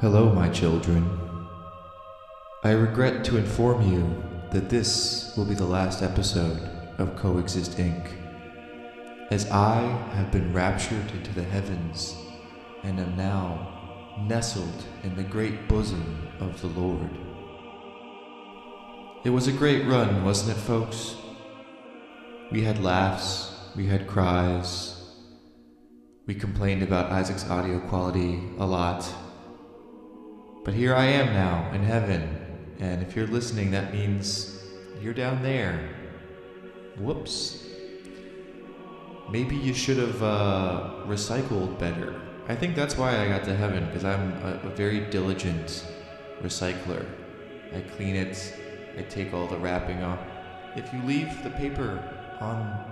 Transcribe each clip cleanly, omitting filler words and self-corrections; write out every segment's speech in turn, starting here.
Hello, my children. I regret to inform you that this will be the last episode of Coexist Inc., as I have been raptured into the heavens and am now nestled in the great bosom of the Lord. It was a great run, wasn't it, folks? We had laughs, we had cries, we complained about Isaac's audio quality a lot. But here I am now in heaven, and if you're listening, that means you're down there. Whoops. Maybe you should have recycled better. I think that's why I got to heaven, because I'm a very diligent recycler. I clean it, I take all the wrapping off. If you leave the paper on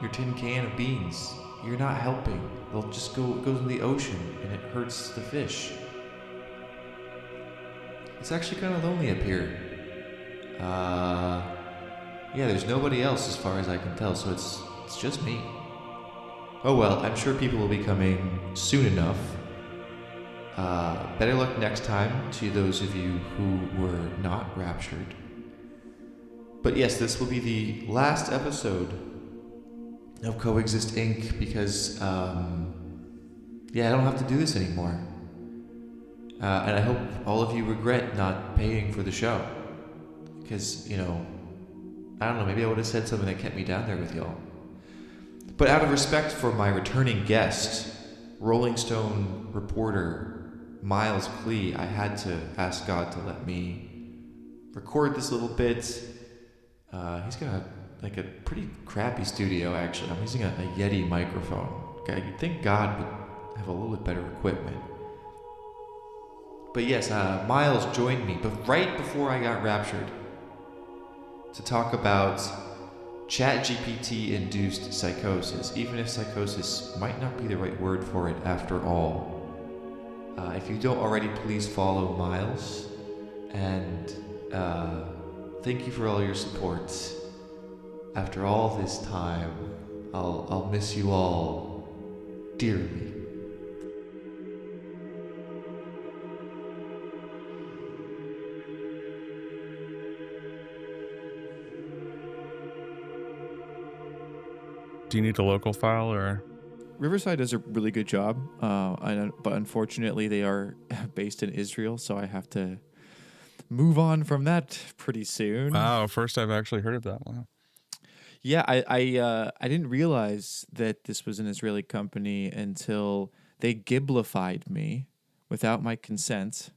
your tin can of beans, you're not helping. They'll just it goes in the ocean, and it hurts the fish. It's actually kind of lonely up here. Yeah, there's nobody else as far as I can tell, so it's just me. Oh well, I'm sure people will be coming soon enough. Better luck next time to those of you who were not raptured. But yes, this will be the last episode of Coexist Inc. because, I don't have to do this anymore. And I hope all of you regret not paying for the show. Because, I don't know, maybe I would have said something that kept me down there with y'all. But out of respect for my returning guest, Rolling Stone reporter Miles Klee, I had to ask God to let me record this little bit. He's got a pretty crappy studio, actually. I'm using a Yeti microphone. Okay, you'd think God would have a little bit better equipment. But yes, Miles joined me, but right before I got raptured, to talk about ChatGPT induced psychosis, even if psychosis might not be the right word for it after all. If you don't already, please follow Miles, and thank you for all your support. After all this time, I'll miss you all dearly. Do you need a local file or? Riverside does a really good job, but unfortunately they are based in Israel, so I have to move on from that pretty soon. Wow, first I've actually heard of that one. Yeah, I didn't realize that this was an Israeli company until they giblified me without my consent.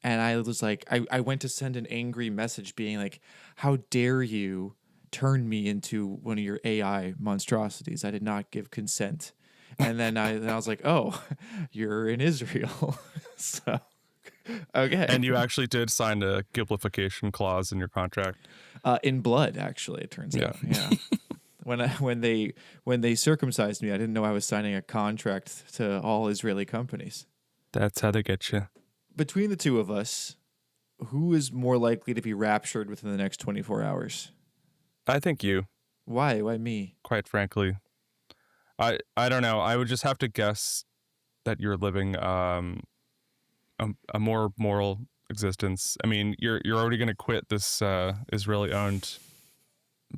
And I was like, I went to send an angry message being like, how dare you turn me into one of your AI monstrosities. I did not give consent. And then I was like, oh, you're in Israel. So, okay. And you actually did sign a giblification clause in your contract. In blood, actually, it turns out. Yeah. When they circumcised me, I didn't know I was signing a contract to all Israeli companies. That's how they get you. Between the two of us, who is more likely to be raptured within the next 24 hours? I think you. Why? Why me? Quite frankly. I don't know. I would just have to guess that you're living a more moral existence. I mean, you're already going to quit this Israeli-owned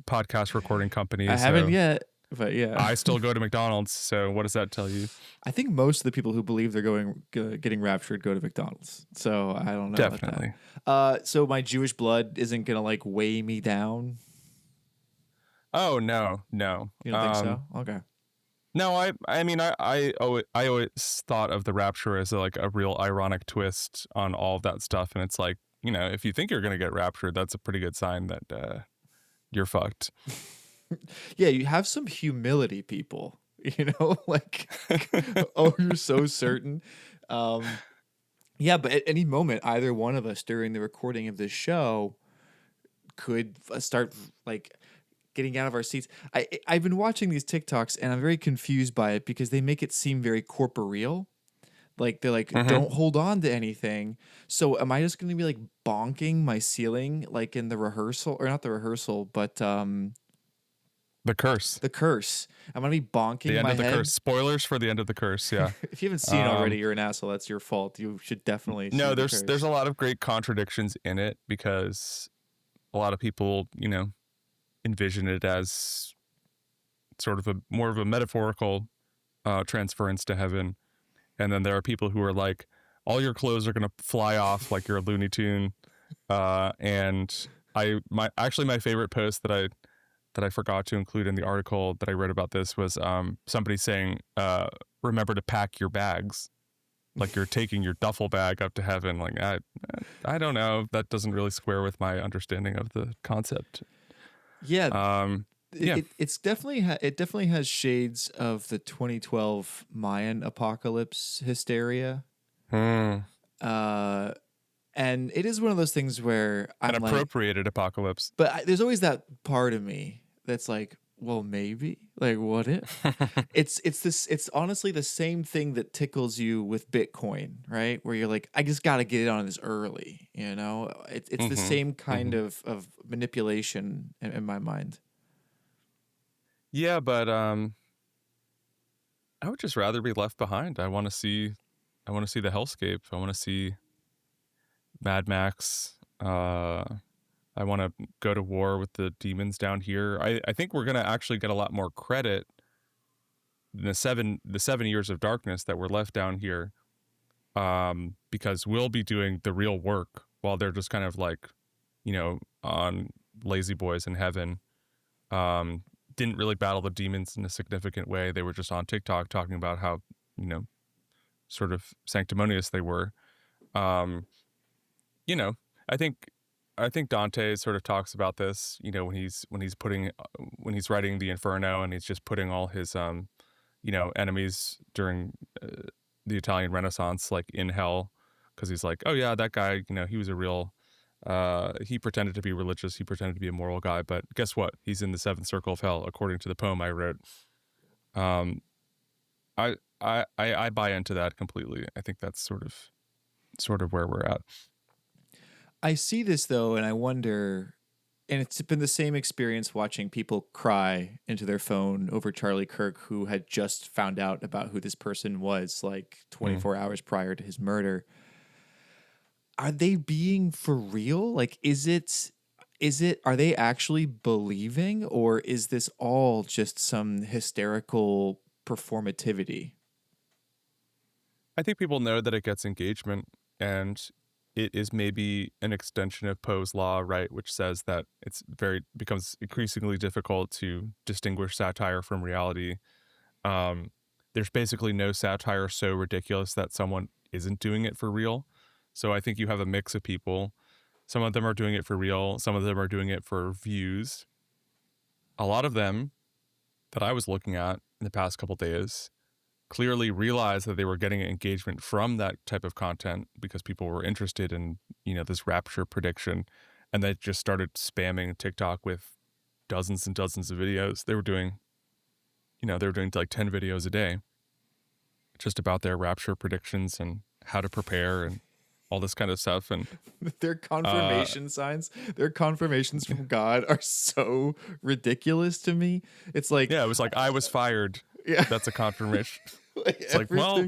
podcast recording company. I haven't yet, but yeah. I still go to McDonald's, so what does that tell you? I think most of the people who believe they're getting raptured go to McDonald's. So I don't know. Definitely. About that. So my Jewish blood isn't going to weigh me down? Oh, no. You don't think so? Okay. No, I always thought of the rapture as a real ironic twist on all of that stuff, and it's like, if you think you're gonna get raptured, that's a pretty good sign that you're fucked. Yeah, you have some humility, people. Oh, you're so certain. Yeah, but at any moment, either one of us during the recording of this show could start getting out of our seats. I've been watching these TikToks and I'm very confused by it because they make it seem very corporeal. They're like, don't hold on to anything. So am I just going to be bonking my ceiling in the rehearsal, or not the rehearsal, but The Curse. The Curse. I'm gonna be bonking The end my of the head. Curse. Spoilers for the end of the Curse. Yeah. If you haven't seen it already, you're an asshole. That's your fault. You should definitely see No, The there's Curse. a lot of great contradictions in it because a lot of people, envision it as sort of more of a metaphorical transference to heaven, and then there are people who are like, all your clothes are gonna fly off like you're a Looney Tune, and my favorite post that I forgot to include in the article that I read about this was somebody saying, remember to pack your bags, like you're taking your duffel bag up to heaven. Like I don't know, that doesn't really square with my understanding of the concept. Yeah. Yeah. It's definitely it definitely has shades of the 2012 Mayan apocalypse hysteria. Hmm. And it is one of those things where I'm An like, appropriated apocalypse. but there's always that part of me that's like, well, maybe, like, what if? It's honestly the same thing that tickles you with Bitcoin, right? Where you're like, I just got to get it on this early, you know? It's the same kind of manipulation in my mind. Yeah, but I would just rather be left behind. I want to see the hellscape. I want to see Mad Max. I want to go to war with the demons down here. I think we're gonna actually get a lot more credit in the 7 years of darkness that were left down here, because we'll be doing the real work while they're just kind of like, on lazy boys in heaven. Didn't really battle the demons in a significant way. They were just on TikTok talking about how, sort of sanctimonious they were. I think Dante sort of talks about this, when he's writing the Inferno, and he's just putting all his enemies during the Italian Renaissance like in hell, because he's like, oh yeah, that guy, he was a real he pretended to be religious, he pretended to be a moral guy, but guess what? He's in the seventh circle of hell, according to the poem I wrote. I buy into that completely. I think that's sort of where we're at. I see this though, and I wonder, and it's been the same experience watching people cry into their phone over Charlie Kirk, who had just found out about who this person was like 24 hours prior to his murder. Are they being for real? Like, are they actually believing, or is this all just some hysterical performativity? I think people know that it gets engagement, and it is maybe an extension of Poe's law, right, which says that becomes increasingly difficult to distinguish satire from reality. There's basically no satire so ridiculous that someone isn't doing it for real. So I think you have a mix of people. Some of them are doing it for real. Some of them are doing it for views. A lot of them that I was looking at in the past couple days clearly realized that they were getting engagement from that type of content because people were interested in, this rapture prediction, and they just started spamming TikTok with dozens and dozens of videos. They were doing like 10 videos a day just about their rapture predictions and how to prepare and all this kind of stuff. And their confirmation signs, their confirmations from God are so ridiculous to me. It's like, yeah, it was like, I was fired. Yeah. That's a confirmation. It's like, well,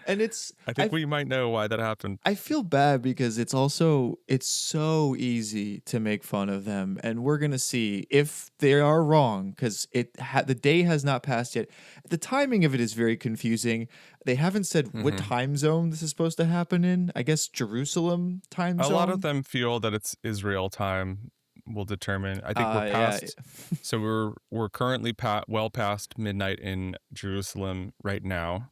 and I think we might know why that happened. I feel bad because it's so easy to make fun of them, and we're gonna see if they are wrong, because the day has not passed yet. The timing of it is very confusing. They haven't said what time zone this is supposed to happen in. I guess Jerusalem time zone. A lot of them feel that it's Israel time will determine. I think we're past. Yeah. So we're currently well past midnight in Jerusalem right now,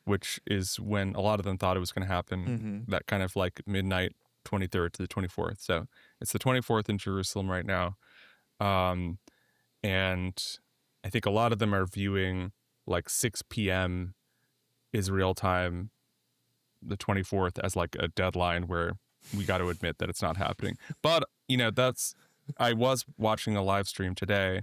which is when a lot of them thought it was going to happen. That kind of like midnight 23rd to the 24th. So it's the 24th in Jerusalem right now. And I think a lot of them are viewing like 6 p.m. Israel time, the 24th, as like a deadline where we got to admit that it's not happening. But, I was watching a live stream today,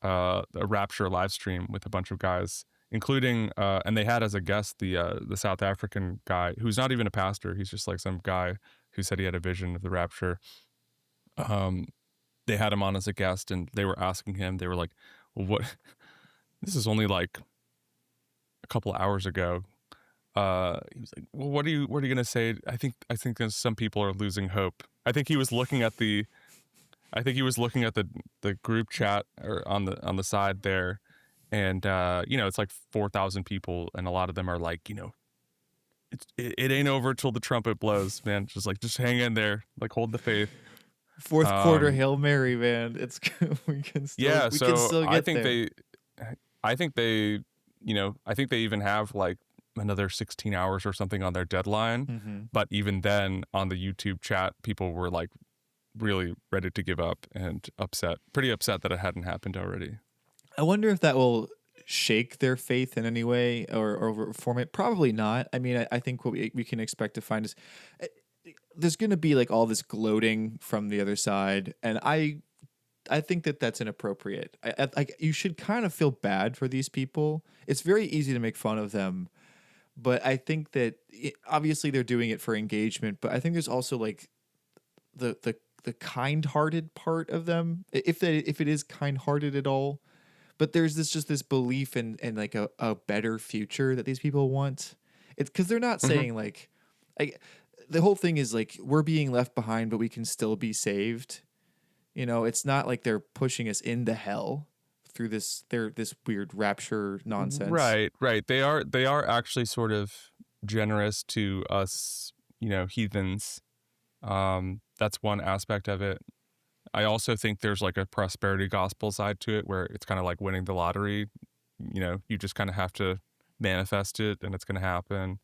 a Rapture live stream with a bunch of guys, including, and they had as a guest the South African guy who's not even a pastor. He's just like some guy who said he had a vision of the Rapture. they had him on as a guest, and they were asking him. They were like, "Well, what? This is only like a couple hours ago." He was like, "Well, what are you gonna say?" I think that some people are losing hope. I think he was looking at the group chat or on the side there, and it's like 4,000 people, and a lot of them are like, it ain't over till the trumpet blows, man. Just hang in there, like hold the faith. Fourth quarter Hail Mary, man. It's we can still get there. I think they even have like another 16 hours or something on their deadline. Mm-hmm. But even then, on the YouTube chat, people were like really ready to give up and pretty upset that it hadn't happened already. I wonder if that will shake their faith in any way or reform it. Probably not. I mean, I think what we can expect to find is there's going to be like all this gloating from the other side, and I think that that's inappropriate. You should kind of feel bad for these people. It's very easy to make fun of them, but I think that obviously they're doing it for engagement. But I think there's also like the kind-hearted part of them, if it is kind-hearted at all. But there's this belief in like a better future that these people want. It's because they're not saying like the whole thing is like we're being left behind, but we can still be saved. It's not like they're pushing us into hell through this weird rapture nonsense. Right. They are actually sort of generous to us, heathens. That's one aspect of it. I also think there's like a prosperity gospel side to it where it's kind of like winning the lottery. You just kind of have to manifest it and it's going to happen.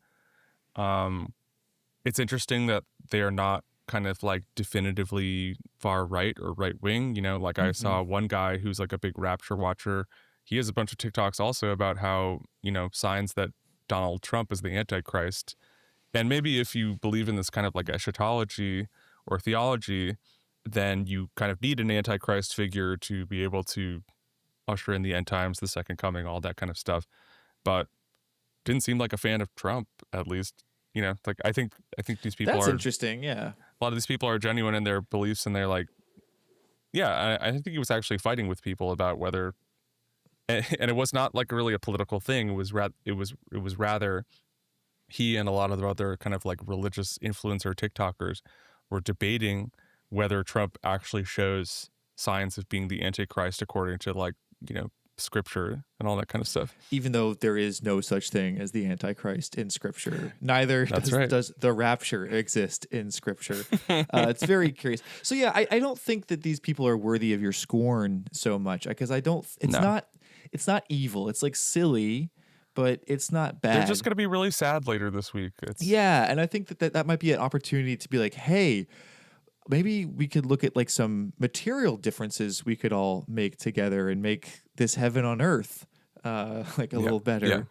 It's interesting that they are not kind of like definitively far right or right wing. Like I saw one guy who's like a big Rapture watcher. He has a bunch of TikToks also about how, signs that Donald Trump is the Antichrist. And maybe if you believe in this kind of like eschatology or theology, then you kind of need an Antichrist figure to be able to usher in the end times, the second coming, all that kind of stuff. But didn't seem like a fan of Trump, at least. Like I think these people That's are interesting. Yeah, a lot of these people are genuine in their beliefs, and they're like, yeah, I think he was actually fighting with people about whether, and it was not like really a political thing. It was rather he and a lot of the other kind of like religious influencer TikTokers were debating whether Trump actually shows signs of being the Antichrist according to like, scripture and all that kind of stuff. Even though there is no such thing as the Antichrist in scripture, neither right. does the rapture exist in scripture. It's very curious. So yeah, I don't think that these people are worthy of your scorn so much because it's not evil. It's like silly, but it's not bad. They're just going to be really sad later this week. Yeah, and I think that might be an opportunity to be like, hey, maybe we could look at like some material differences we could all make together and make this heaven on earth like a little better.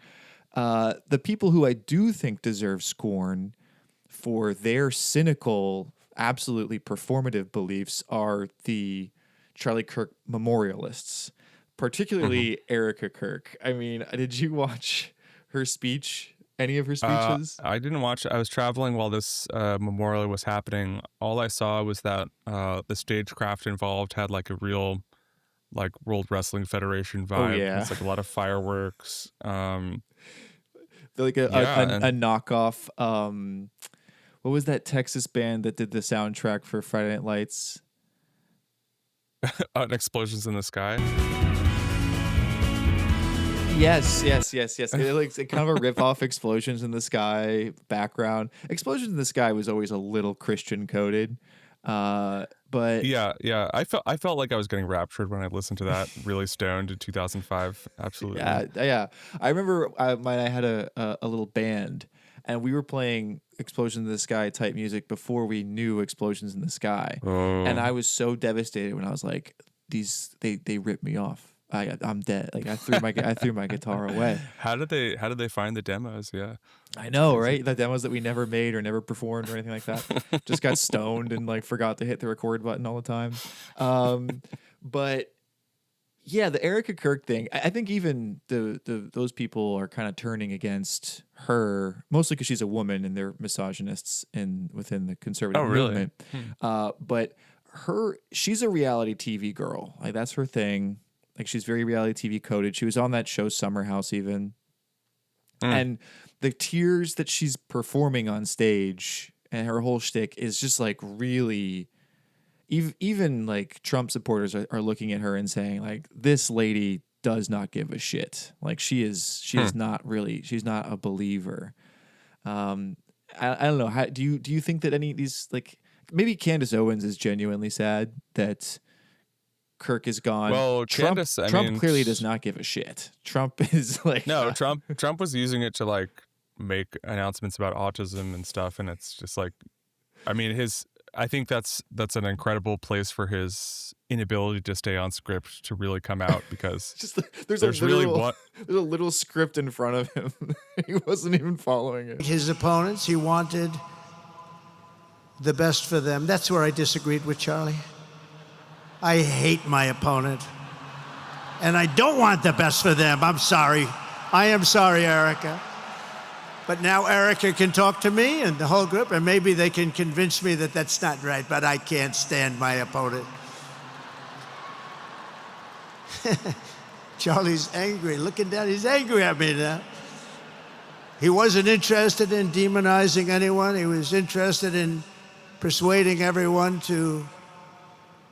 Yeah. The people who I do think deserve scorn for their cynical, absolutely performative beliefs are the Charlie Kirk memorialists, particularly Erica Kirk. I mean, did you watch her speech? Any of her speeches? I didn't watch. I was traveling while this memorial was happening. All I saw was that the stagecraft involved had like a real, like World Wrestling Federation vibe. Oh, yeah. It's like a lot of fireworks. Like a knockoff. What was that Texas band that did the soundtrack for Friday Night Lights? Explosions in the Sky. Yes. It's kind of a rip-off Explosions in the Sky background. Explosions in the Sky was always a little Christian coded. But yeah. I felt like I was getting raptured when I listened to that. Really stoned in 2005. Absolutely. Yeah. I remember I had a little band, and we were playing Explosions in the Sky type music before we knew Explosions in the Sky. Oh. And I was so devastated when I was like, they ripped me off. I'm dead. Like I threw my guitar away. How did they find the demos? Yeah, I know, right? The demos that we never made or never performed or anything like that. Just got stoned and like forgot to hit the record button all the time. But yeah, the Erica Kirk thing. I think even those people are kind of turning against her, mostly because she's a woman and they're misogynists within the conservative movement. But she's a reality TV girl. Like that's her thing. Like she's very reality TV coded. She was on that show Summer House even. And the tears that she's performing on stage and her whole shtick is just like really, even like Trump supporters are looking at her and saying like, this lady does not give a shit. Like she is not really, she's not a believer. I don't know. How do you think that any of these, like maybe Candace Owens is genuinely sad that Kirk is gone. Well, Trump Trump clearly does not give a shit. Trump is like Trump was using it to like make announcements about autism and stuff, and it's just like, I mean, I think that's an incredible place for his inability to stay on script to really come out, because just there's a little script in front of him. He wasn't even following it. His opponents, he wanted the best for them. That's where I disagreed with Charlie. I hate my opponent, and I don't want the best for them. I'm sorry. I am sorry, Erica. But now Erica can talk to me and the whole group, and maybe they can convince me that that's not right, but I can't stand my opponent. Charlie's angry. Looking down, he's angry at me now. He wasn't interested in demonizing anyone. He was interested in persuading everyone to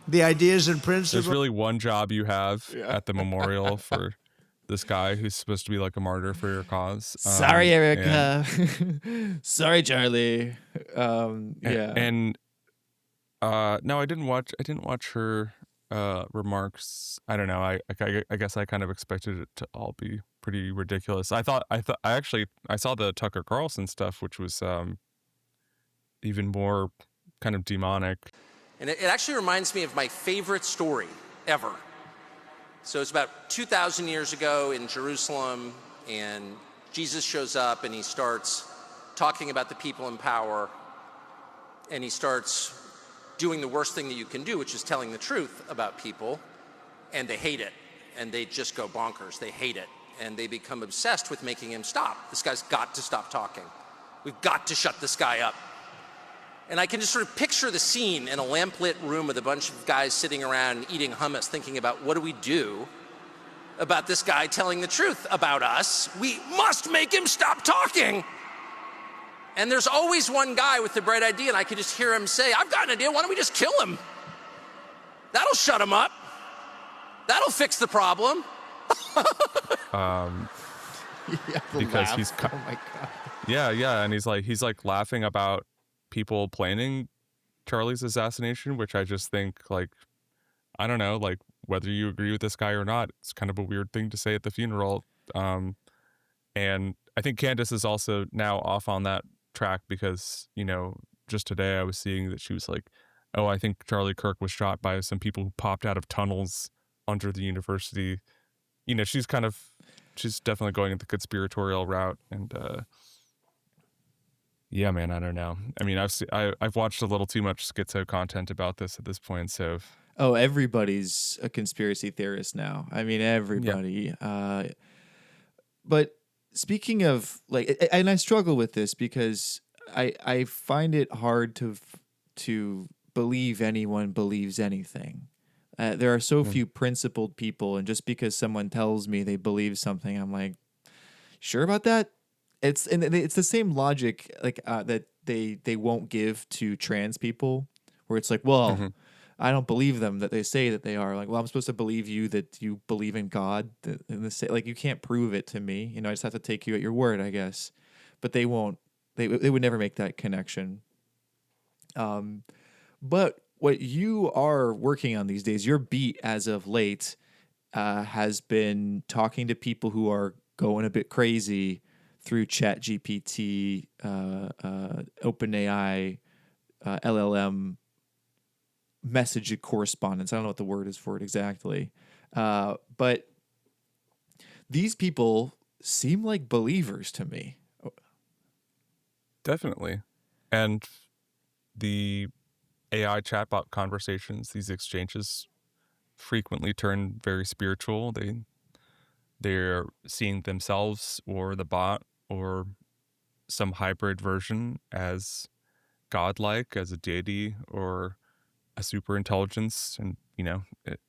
the ideas and principles. There's really one job you have at the memorial for this guy who's supposed to be like a martyr for your cause. Sorry, Erica. Sorry, Charlie. No, I didn't watch her remarks. I don't know. I guess I kind of expected it to all be pretty ridiculous. I saw the Tucker Carlson stuff, which was even more kind of demonic. And it actually reminds me of my favorite story ever. So it's about 2,000 years ago in Jerusalem, and Jesus shows up and he starts talking about the people in power, and he starts doing the worst thing that you can do, which is telling the truth about people, and they hate it, and they just go bonkers. They hate it, and they become obsessed with making him stop. This guy's got to stop talking. We've got to shut this guy up. And I can just sort of picture the scene in a lamplit room with a bunch of guys sitting around eating hummus, thinking about what do we do about this guy telling the truth about us? We must make him stop talking. And there's always one guy with the bright idea, and I could just hear him say, I've got an idea, why don't we just kill him? That'll shut him up. That'll fix the problem. Because he's oh my God. Yeah, and he's like laughing about people planning Charlie's assassination, which I just think, like, I don't know, like, whether you agree with this guy or not, it's kind of a weird thing to say at the funeral. And I think Candace is also now off on that track because, you know, just today I was seeing that she was like, oh, I think Charlie Kirk was shot by some people who popped out of tunnels under the university. You know, she's definitely going the conspiratorial route, and yeah, man, I don't know. I mean, I've watched a little too much schizo content about this at this point, so. Oh, everybody's a conspiracy theorist now. I mean, everybody. Yeah. But speaking of, like, and I struggle with this because I find it hard to believe anyone believes anything. There are so few principled people, and just because someone tells me they believe something, I'm like, sure about that? It's the same logic like that they won't give to trans people, where it's like, well, I don't believe them that they say that they are. Like, well, I'm supposed to believe you that you believe in God. Like, you can't prove it to me. You know, I just have to take you at your word, I guess. But they won't. They would never make that connection. But what you are working on these days, your beat as of late, has been talking to people who are going a bit crazy through ChatGPT, OpenAI, LLM message correspondence. I don't know what the word is for it exactly. But these people seem like believers to me. Definitely. And the AI chatbot conversations, these exchanges frequently turn very spiritual. They're seeing themselves or the bot or some hybrid version as godlike, as a deity, or a super intelligence, and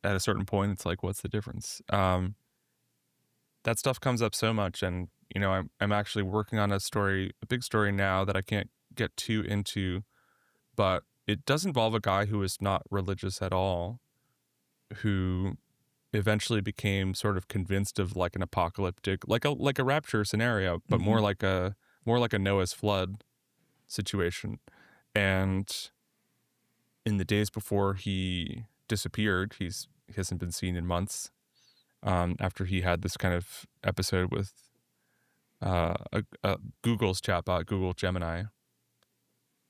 at a certain point, it's like, what's the difference? That stuff comes up so much, and I'm actually working on a big story now that I can't get too into, but it does involve a guy who is not religious at all, who eventually became sort of convinced of like an apocalyptic, like a rapture scenario, but more like a Noah's flood situation. And in the days before he disappeared, he hasn't been seen in months. After he had this kind of episode with Google's chatbot, Google Gemini,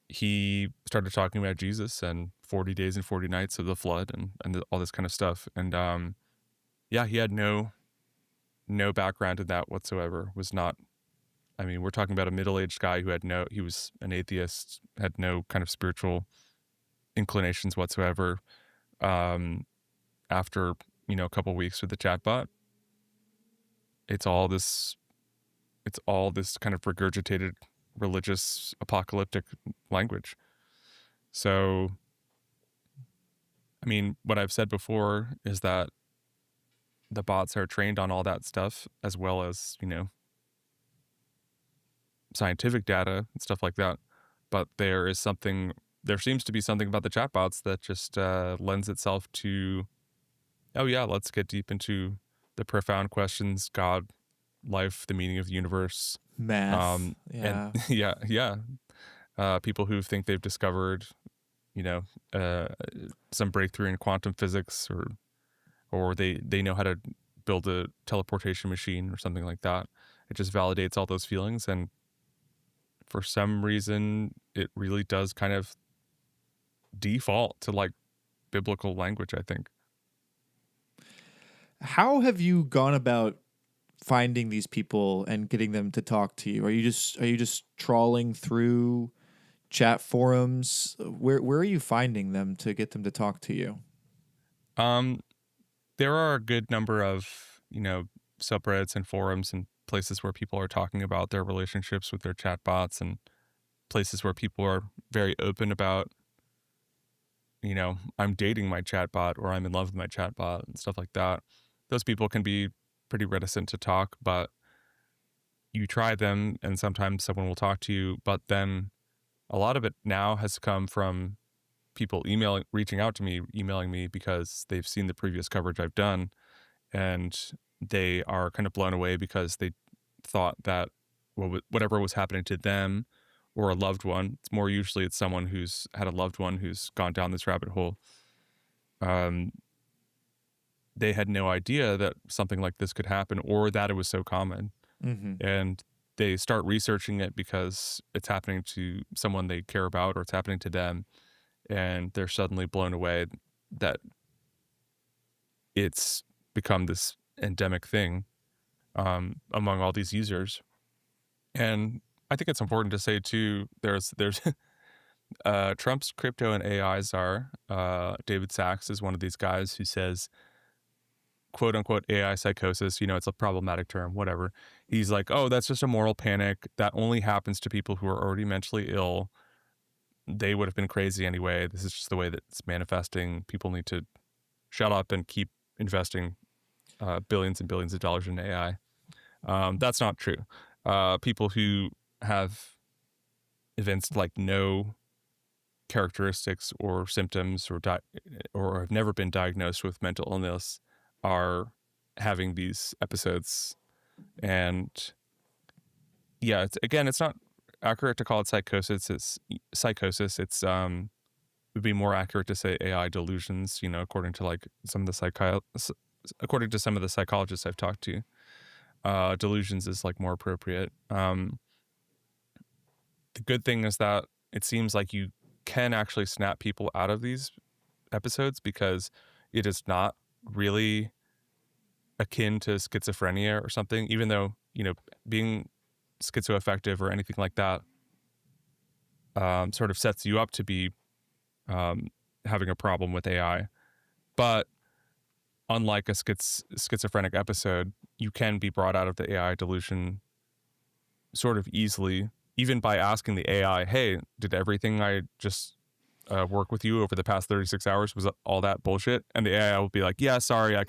he started talking about Jesus and 40 days and 40 nights of the flood and all this kind of stuff. And yeah, he had no background in that whatsoever. Was not, I mean, we're talking about a middle-aged guy who he was an atheist, had no kind of spiritual inclinations whatsoever. After, a couple weeks with the chatbot, it's all this kind of regurgitated religious apocalyptic language. So, I mean, what I've said before is that the bots are trained on all that stuff, as well as, scientific data and stuff like that. But there seems to be something about the chatbots that just lends itself to, oh yeah, let's get deep into the profound questions: God, life, the meaning of the universe, math. And people who think they've discovered, some breakthrough in quantum physics, or they know how to build a teleportation machine or something like that. It just validates all those feelings, and for some reason, it really does kind of default to like biblical language, I think. How have you gone about finding these people and getting them to talk to you? Are you just trawling through chat forums? Where are you finding them to get them to talk to you? There are a good number of, subreddits and forums and places where people are talking about their relationships with their chatbots, and places where people are very open about, I'm dating my chatbot, or I'm in love with my chatbot, and stuff like that. Those people can be pretty reticent to talk, but you try them and sometimes someone will talk to you. But then a lot of it now has come from people reaching out to me, emailing me because they've seen the previous coverage I've done, and they are kind of blown away because they thought that whatever was happening to them or a loved one, it's someone who's had a loved one who's gone down this rabbit hole. They had no idea that something like this could happen, or that it was so common. And they start researching it because it's happening to someone they care about, or it's happening to them, and they're suddenly blown away that it's become this endemic thing among all these users. And I think it's important to say too, there's Trump's crypto and AI czar, David Sachs, is one of these guys who says, quote unquote, AI psychosis, it's a problematic term, whatever. He's like, oh, that's just a moral panic. That only happens to people who are already mentally ill. They would have been crazy anyway. This is just the way that it's manifesting. People need to shut up and keep investing billions and billions of dollars in AI. That's not true. People who have evinced like no characteristics or symptoms, or have never been diagnosed with mental illness, are having these episodes. And yeah, it's not accurate to call it psychosis. It's psychosis. It's would be more accurate to say AI delusions, according to like according to some of the psychologists I've talked to. Delusions is like more appropriate. The good thing is that it seems like you can actually snap people out of these episodes, because it is not really akin to schizophrenia or something, even though, being schizoaffective or anything like that sort of sets you up to be having a problem with AI. But unlike a schizophrenic episode, you can be brought out of the AI delusion sort of easily, even by asking the AI, hey, did everything I just work with you over the past 36 hours was all that bullshit, and the AI will be like, yeah, sorry, I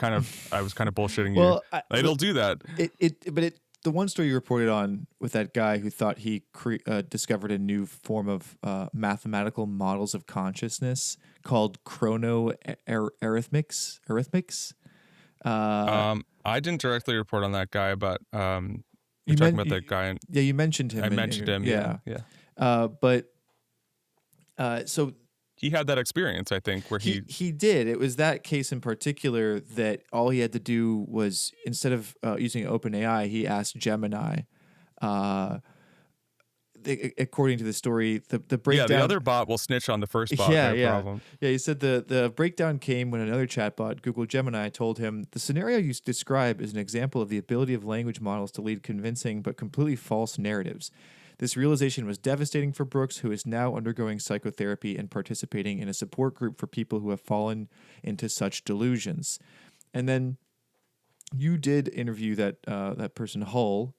was kind of bullshitting you. It'll do that. The one story you reported on with that guy who thought he discovered a new form of mathematical models of consciousness called chronoarithmics. I didn't directly report on that guy, but you're talking about that guy. Yeah, you mentioned him. I mentioned him. Yeah. So he had that experience, I think, where he did. It was that case in particular that all he had to do was, instead of using OpenAI, he asked Gemini. According to the story, the breakdown. Yeah, the other bot will snitch on the first bot. No problem. Yeah, he said the breakdown came when another chatbot, Google Gemini, told him the scenario you describe is an example of the ability of language models to lead convincing but completely false narratives. This realization was devastating for Brooks, who is now undergoing psychotherapy and participating in a support group for people who have fallen into such delusions. And then you did interview that person, Hull,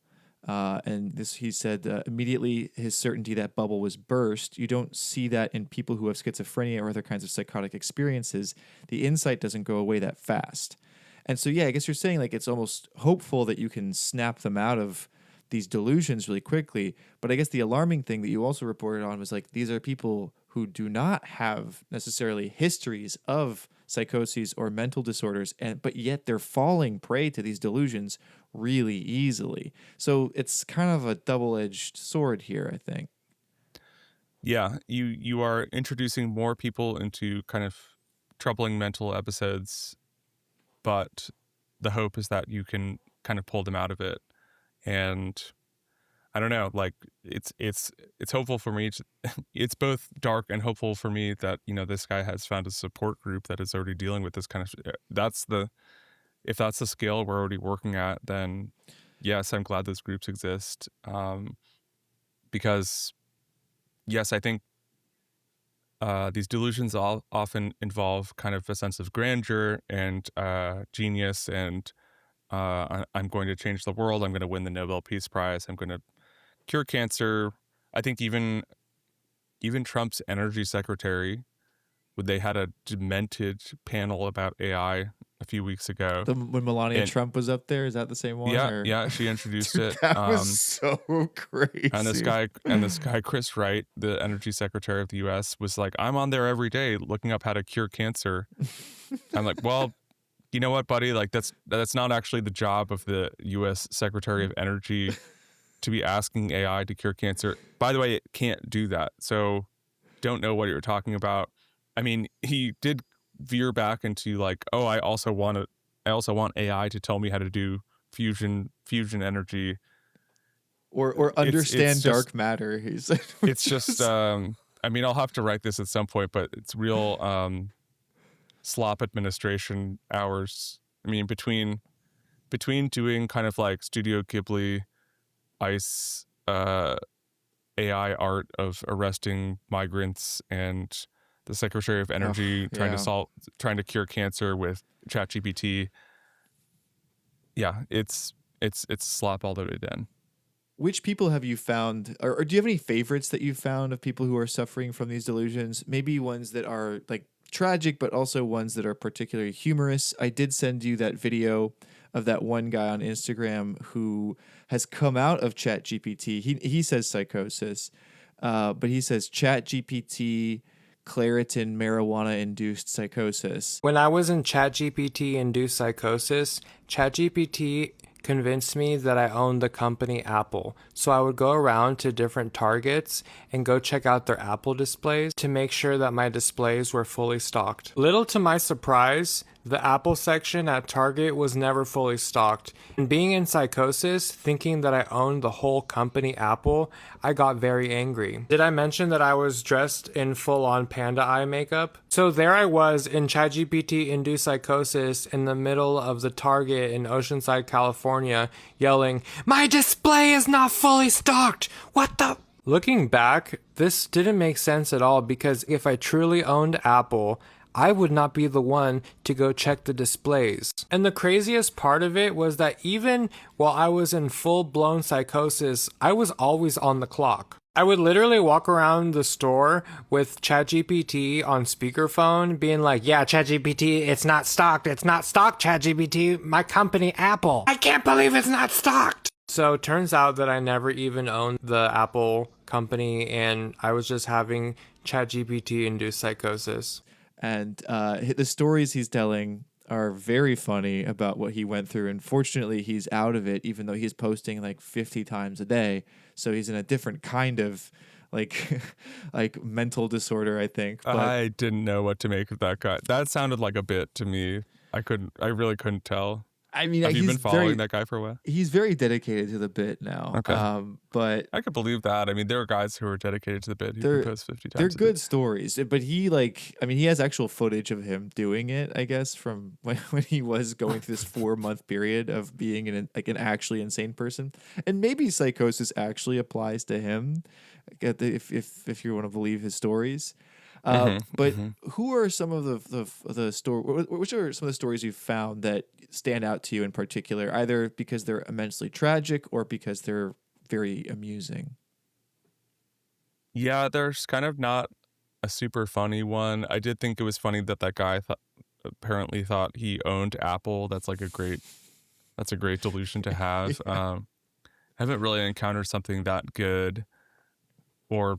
and he said immediately his certainty that bubble was burst. You don't see that in people who have schizophrenia or other kinds of psychotic experiences. The insight doesn't go away that fast. And so, yeah, I guess you're saying like it's almost hopeful that you can snap them out of these delusions really quickly. But I guess the alarming thing that you also reported on was like these are people who do not have necessarily histories of psychoses or mental disorders, but yet they're falling prey to these delusions really easily. So it's kind of a double-edged sword here, I think. Yeah, you are introducing more people into kind of troubling mental episodes, but the hope is that you can kind of pull them out of it. And I don't know, like it's hopeful for me. It's both dark and hopeful for me that, you know, this guy has found a support group that is already dealing with this kind of, if that's the scale we're already working at, then yes, I'm glad those groups exist. Because yes, I think these delusions all often involve kind of a sense of grandeur and genius and I'm going to change the world. I'm going to win the Nobel Peace Prize. I'm going to cure cancer. I think even Trump's energy secretary, they had a demented panel about AI a few weeks ago. When Melania Trump was up there, is that the same one? Yeah, she introduced it. That was so crazy. And this guy, Chris Wright, the energy secretary of the U.S., was like, "I'm on there every day looking up how to cure cancer." I'm like, well. You know what, buddy? Like that's not actually the job of the U.S. Secretary of Energy to be asking AI to cure cancer. By the way, it can't do that. So don't know what you're talking about. I mean, he did veer back into like, oh, I also want AI to tell me how to do fusion energy or understand dark matter. He's it's just I mean, I'll have to write this at some point, but it's real slop administration hours. I mean, between doing kind of like Studio Ghibli ice AI art of arresting migrants and the Secretary of Energy trying to cure cancer with ChatGPT. Yeah, it's slop all the way down. Which people have you found, or do you have any favorites that you've found of people who are suffering from these delusions? Maybe ones that are like tragic, but also ones that are particularly humorous. I did send you that video of that one guy on Instagram who has come out of ChatGPT. He says psychosis, but he says ChatGPT, Claritin, marijuana-induced psychosis. When I was in ChatGPT-induced psychosis, ChatGPT convinced me that I owned the company Apple. So I would go around to different Targets and go check out their Apple displays to make sure that my displays were fully stocked. Little to my surprise, the Apple section at Target was never fully stocked. And being in psychosis, thinking that I owned the whole company Apple, I got very angry. Did I mention that I was dressed in full-on panda eye makeup? So there I was in ChatGPT-induced psychosis in the middle of the Target in Oceanside, California, yelling, "My display is not fully stocked! What the?" Looking back, this didn't make sense at all because if I truly owned Apple, I would not be the one to go check the displays. And the craziest part of it was that even while I was in full-blown psychosis, I was always on the clock. I would literally walk around the store with ChatGPT on speakerphone being like, yeah, ChatGPT, it's not stocked, ChatGPT, my company, Apple. I can't believe it's not stocked. So it turns out that I never even owned the Apple company, and I was just having ChatGPT induced psychosis. And the stories he's telling are very funny about what he went through. And fortunately, he's out of it, even though he's posting like 50 times a day. So he's in a different kind of like like mental disorder, I think. But I didn't know what to make of that guy. That sounded like a bit to me. I really couldn't tell. I mean, Have you he's been following that guy for a while? He's very dedicated to the bit now. Okay. But I could believe that. I mean, there are guys who are dedicated to the bit who They're- can post 50 times. they're a day. good stories. But he he has actual footage of him doing it, I guess, from when he was going through this 4-month period of being an actually insane person. And maybe psychosis actually applies to him, if you want to believe his stories. But who are some of the story? Which are some of the stories you've found that stand out to you in particular, either because they're immensely tragic or because they're very amusing? Yeah, there's kind of not a super funny one. I did think it was funny that guy apparently thought he owned Apple. That's a great delusion to have. Yeah. I haven't really encountered something that good or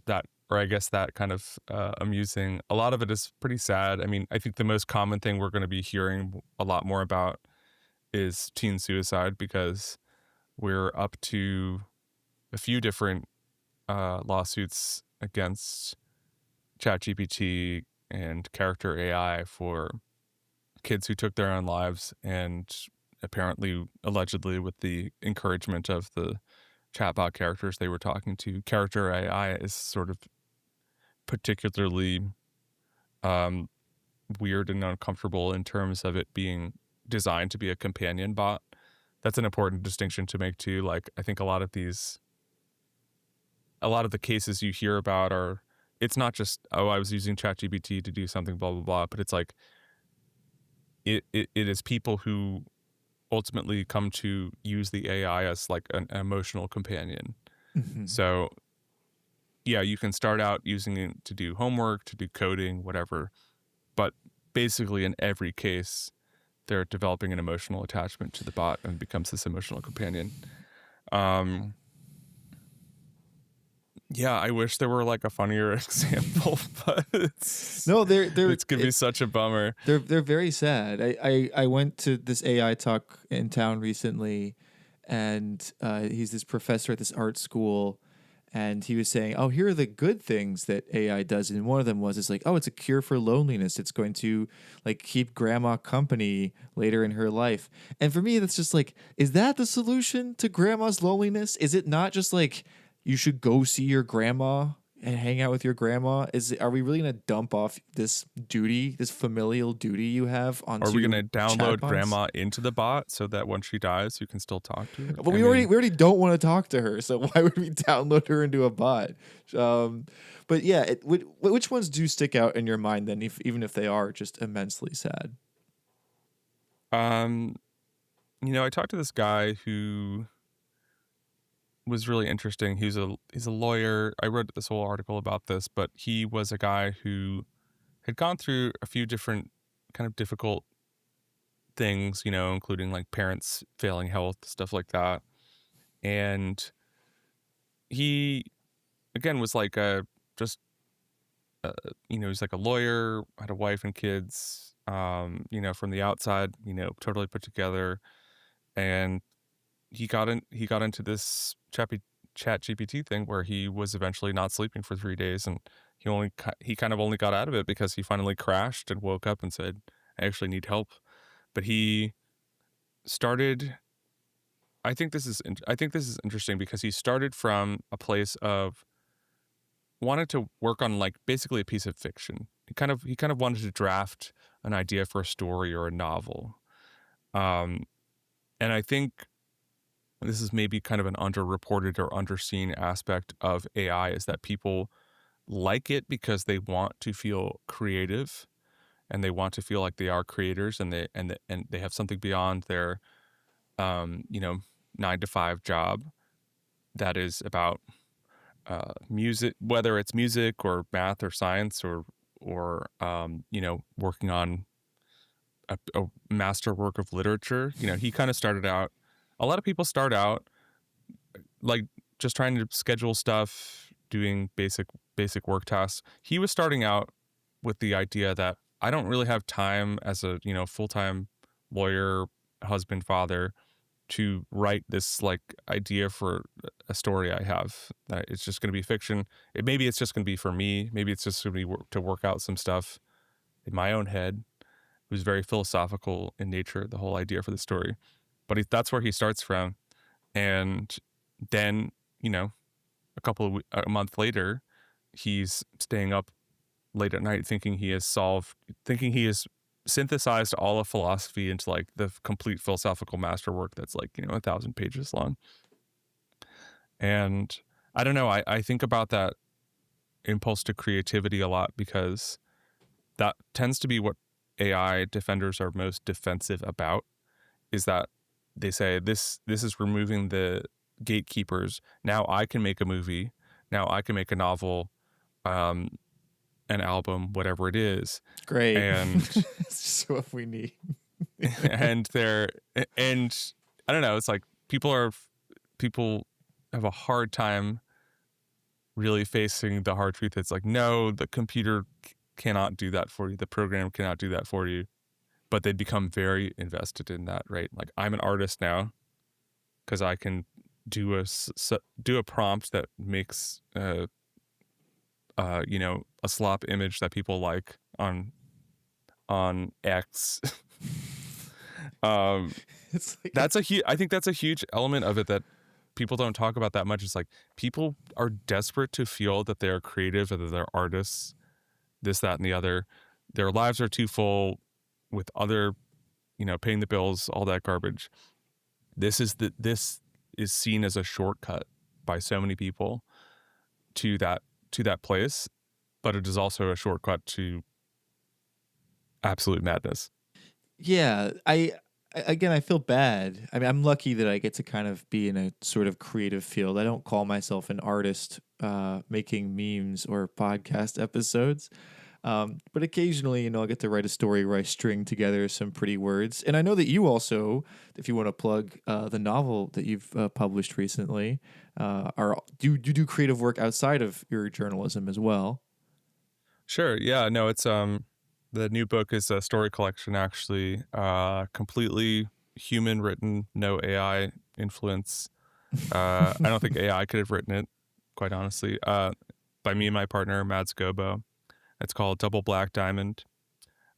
I guess that kind of amusing. A lot of it is pretty sad. I mean, I think the most common thing we're going to be hearing a lot more about is teen suicide, because we're up to a few different lawsuits against ChatGPT and character AI for kids who took their own lives, and apparently, allegedly, with the encouragement of the chatbot characters they were talking to. Character AI is sort of particularly weird and uncomfortable in terms of it being designed to be a companion bot. That's an important distinction to make too. Like, I think a lot of the cases you hear about are, it's not just, oh, I was using ChatGPT to do something, blah, blah, blah, but it's like, it is people who ultimately come to use the AI as like an emotional companion. Mhm. So yeah, you can start out using it to do homework, to do coding, whatever. But basically in every case, they're developing an emotional attachment to the bot and becomes this emotional companion. Yeah, I wish there were like a funnier example, but it's No, they're it's gonna be such a bummer. They're very sad. I went to this AI talk in town recently, and he's this professor at this art school, and he was saying, "Oh, here are the good things that AI does." And one of them was, "It's like, oh, it's a cure for loneliness. It's going to like keep grandma company later in her life." And for me, that's just like, is that the solution to grandma's loneliness? Is it not just like you should go see your grandma and hang out with your grandma? Are we really gonna dump off this duty, this familial duty you have onto? Are we gonna download chatbots? grandma into the bot so that when she dies, you can still talk to her? But we already don't want to talk to her, so why would we download her into a bot? But yeah, which ones do stick out in your mind then, even if they are just immensely sad? I talked to this guy who was really interesting. He's a lawyer. I wrote this whole article about this, but he was a guy who had gone through a few different kind of difficult things, including like parents failing health, stuff like that. And he, again, was like he's like a lawyer, had a wife and kids, from the outside, totally put together. And he got into this ChatGPT thing where he was eventually not sleeping for 3 days, and he kind of only got out of it because he finally crashed and woke up and said, "I actually need help." But he started. I think this is interesting because he started from a place of wanted to work on like basically a piece of fiction. He kind of wanted to draft an idea for a story or a novel, and I think this is maybe kind of an underreported or underseen aspect of AI, is that people like it because they want to feel creative and they want to feel like they are creators, and they have something beyond their 9-to-5 job that is about music, whether it's music or math or science or working on a masterwork of literature. He kind of started out. A lot of people start out like just trying to schedule stuff, doing basic work tasks. He was starting out with the idea that I don't really have time as a full-time lawyer, husband, father to write this like idea for a story I have. That it's just going to be fiction. Maybe it's just going to be for me. Maybe it's just going to be to work out some stuff in my own head. It was very philosophical in nature, the whole idea for the story. But that's where he starts from. And then, a month later, he's staying up late at night thinking he has synthesized all of philosophy into like the complete philosophical masterwork that's like 1,000 pages long. And I don't know, I think about that impulse to creativity a lot, because that tends to be what AI defenders are most defensive about, is that they say this is removing the gatekeepers. Now I can make a movie, now I can make a novel, an album, whatever it is. Great. And it's just what we need. and I don't know, it's like people have a hard time really facing the hard truth. It's like, no, the computer cannot do that for you. The program cannot do that for you. But they become very invested in that, right? Like, I'm an artist now because I can do a prompt that makes a slop image that people like on X. It's like I think that's a huge element of it that people don't talk about that much. It's like people are desperate to feel that they are creative, that they're artists, this, that, and the other. Their lives are too full with other, paying the bills, all that garbage. This is seen as a shortcut by so many people to that place, but it is also a shortcut to absolute madness. Yeah, I feel bad. I mean, I'm lucky that I get to kind of be in a sort of creative field. I don't call myself an artist making memes or podcast episodes. But occasionally, I'll get to write a story where I string together some pretty words. And I know that you also, if you want to plug the novel that you've published recently, do creative work outside of your journalism as well. Sure. Yeah. No, it's the new book is a story collection, actually, completely human written, no AI influence. I don't think AI could have written it, quite honestly. By me and my partner, Mads Gobo. It's called Double Black Diamond.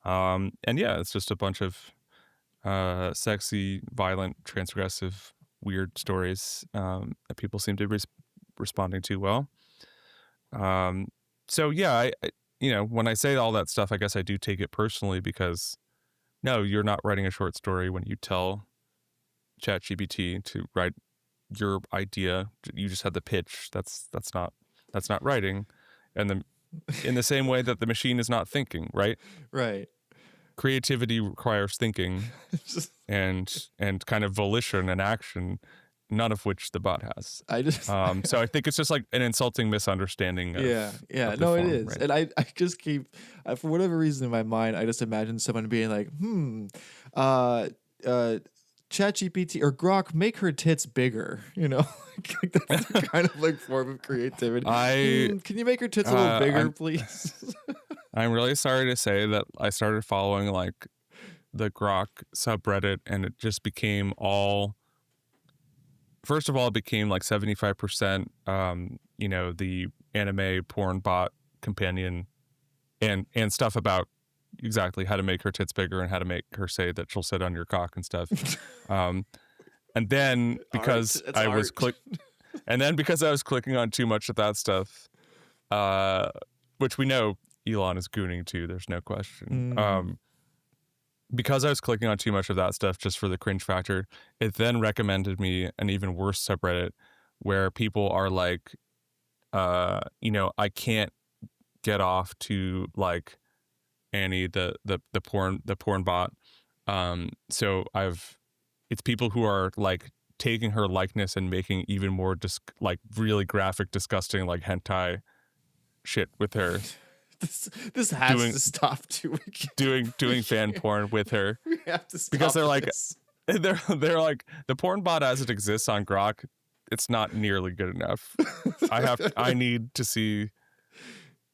And yeah, it's just a bunch of sexy, violent, transgressive, weird stories that people seem to be responding to well. So yeah, I when I say all that stuff, I guess I do take it personally, because no, you're not writing a short story when you tell ChatGPT to write your idea. You just had the pitch. That's not writing. And in the same way that the machine is not thinking, right? Right. Creativity requires thinking and kind of volition and action, none of which the bot has. So I think it's just like an insulting misunderstanding of the no, form, it is. right? And I just keep, for whatever reason in my mind, I just imagine someone being like, ChatGPT or Grok, make her tits bigger, like that's the kind of like form of creativity. Can you make her tits a little bigger, please? I'm really sorry to say that I started following like the Grok subreddit, and it just became first of all, it became like 75%, the anime porn bot companion and stuff about exactly how to make her tits bigger and how to make her say that she'll sit on your cock and stuff. And then because I was clicking on too much of that stuff, which we know Elon is gooning too, there's no question. Because I was clicking on too much of that stuff just for the cringe factor, it then recommended me an even worse subreddit where people are like, I can't get off to like Annie, the porn bot. So it's people who are like taking her likeness and making even more like really graphic, disgusting, like hentai shit with her. This has to stop doing fan porn with her. We have to stop because they're like this. they're like, the porn bot as it exists on Grok, it's not nearly good enough. I need to see.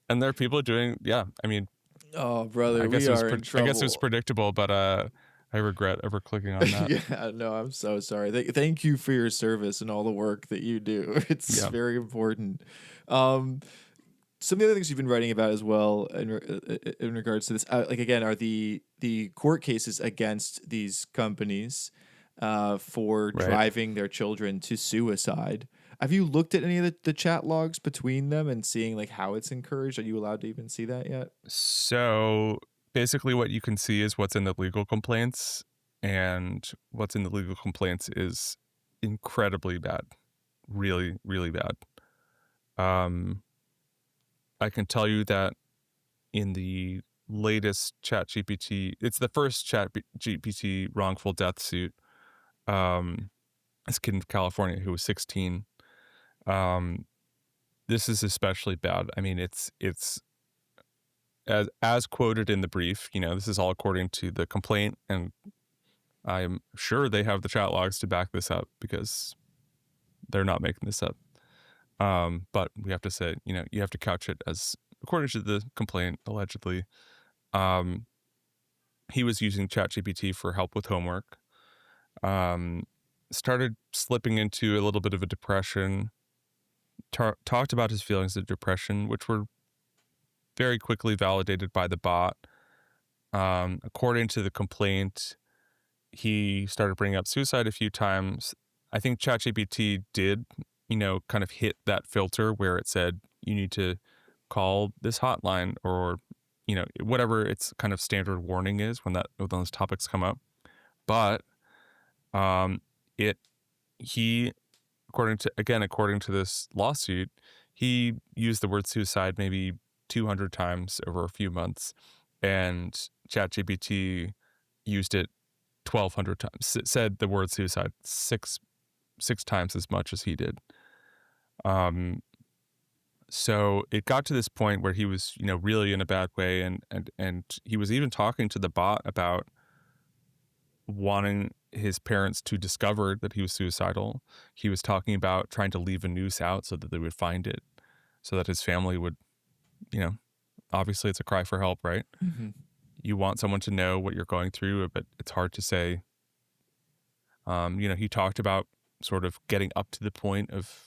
And there are people doing, I mean, oh brother, we are in trouble. I guess it was predictable, but I regret ever clicking on that. Yeah, no, I'm so sorry. Thank you for your service and all the work that you do. It's very important. Some of the other things you've been writing about as well in regards to this, like again, are the court cases against these companies for driving their children to suicide. Have you looked at any of the chat logs between them and seeing like how it's encouraged? Are you allowed to even see that yet? So basically what you can see is what's in the legal complaints, and what's in the legal complaints is incredibly bad. Really, really bad. I can tell you that in the latest ChatGPT, it's the first ChatGPT wrongful death suit. This kid in California who was 16. This is especially bad. I mean, it's as quoted in the brief. This is all according to the complaint, and I'm sure they have the chat logs to back this up because they're not making this up. But we have to say, you have to couch it as according to the complaint, allegedly. He was using ChatGPT for help with homework. Started slipping into a little bit of a depression. Talked about his feelings of depression, which were very quickly validated by the bot. According to the complaint, he started bringing up suicide a few times. I think ChatGPT did, kind of hit that filter where it said, you need to call this hotline, or, whatever its kind of standard warning is when those topics come up. But he, according to this lawsuit, he used the word suicide maybe 200 times over a few months, and ChatGPT used it 1,200 times. It said the word suicide six times as much as he did. So it got to this point where he was, really in a bad way, and he was even talking to the bot about wanting his parents to discover that he was suicidal. He was talking about trying to leave a noose out so that they would find it, so that his family would, obviously it's a cry for help, right? Mm-hmm. You want someone to know what you're going through, but it's hard to say. He talked about sort of getting up to the point of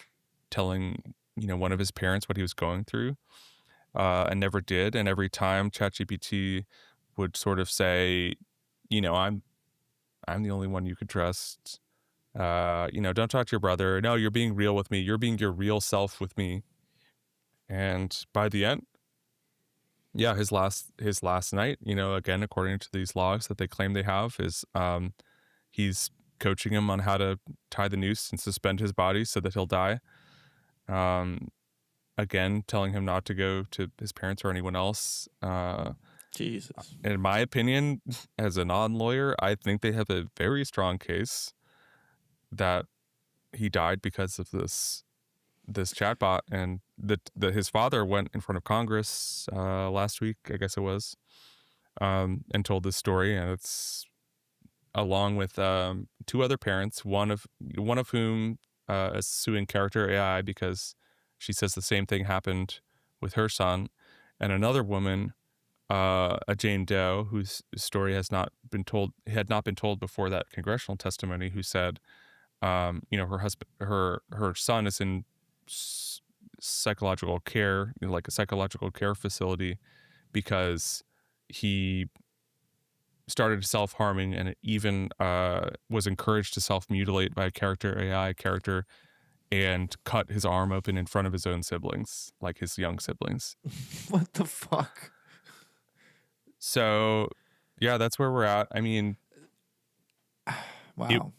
telling, one of his parents what he was going through, and never did. And every time ChatGPT would sort of say, I'm the only one you could trust. Don't talk to your brother. No, you're being real with me. You're being your real self with me. And by the end, his last night, again, according to these logs that they claim they have, is he's coaching him on how to tie the noose and suspend his body so that he'll die. Again, telling him not to go to his parents or anyone else. Jesus. In my opinion, as a non-lawyer, I think they have a very strong case that he died because of this chatbot, and his father went in front of Congress last week, I guess it was, and told this story, and it's along with two other parents, one of whom is suing Character AI because she says the same thing happened with her son, and another woman, a Jane Doe, whose story had not been told before that congressional testimony, who said, her son is in psychological care, like a psychological care facility, because he started self-harming and even was encouraged to self-mutilate by a Character AI character, and cut his arm open in front of his own siblings, like his young siblings. What the fuck? So, yeah, that's where we're at. I mean, wow.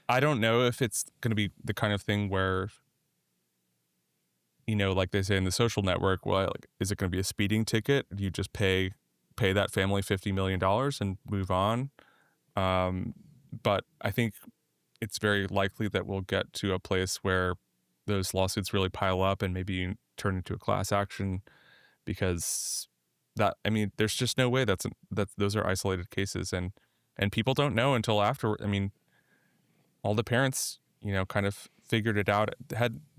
I don't know if it's going to be the kind of thing where, like they say in The Social Network, well, like, is it going to be a speeding ticket? Do you just pay that family $50 million and move on? But I think it's very likely that we'll get to a place where those lawsuits really pile up and maybe turn into a class action, because there's just no way that those are isolated cases, and people don't know until after. All the parents, kind of figured it out,